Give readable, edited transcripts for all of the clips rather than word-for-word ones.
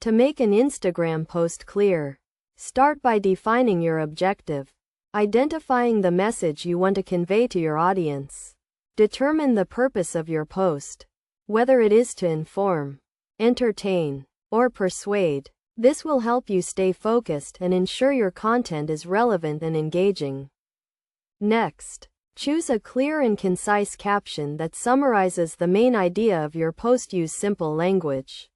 To make an Instagram post clear, start by defining your objective, identifying the message you want to convey to your audience. Determine the purpose of your post, whether it is to inform, entertain, or persuade. This will help you stay focused and ensure your content is relevant and engaging. Next, choose a clear and concise caption that summarizes the main idea of your post. Use simple language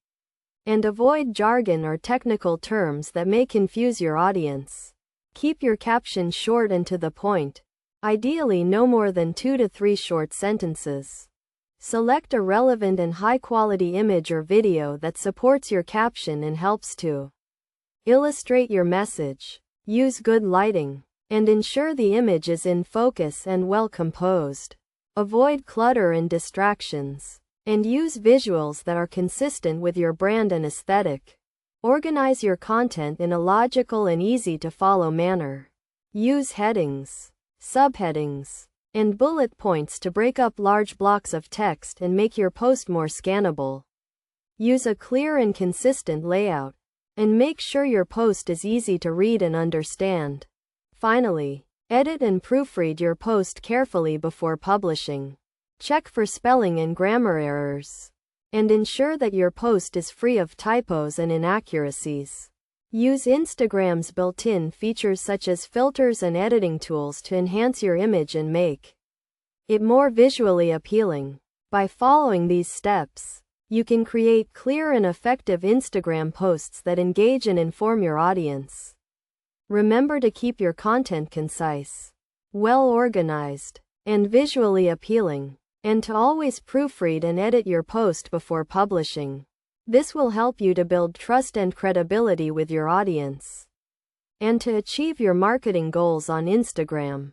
and avoid jargon or technical terms that may confuse your audience. Keep your caption short and to the point, ideally no more than 2 to 3 short sentences. Select a relevant and high-quality image or video that supports your caption and helps to illustrate your message. Use good lighting, and ensure the image is in focus and well composed. Avoid clutter and distractions, and use visuals that are consistent with your brand and aesthetic. Organize your content in a logical and easy-to-follow manner. Use headings, subheadings, and bullet points to break up large blocks of text and make your post more scannable. Use a clear and consistent layout, and make sure your post is easy to read and understand. Finally, edit and proofread your post carefully before publishing. Check for spelling and grammar errors, and ensure that your post is free of typos and inaccuracies. Use Instagram's built-in features such as filters and editing tools to enhance your image and make it more visually appealing. By following these steps, you can create clear and effective Instagram posts that engage and inform your audience. Remember to keep your content concise, well organized, and visually appealing, and to always proofread and edit your post before publishing. This will help you to build trust and credibility with your audience, and to achieve your marketing goals on Instagram.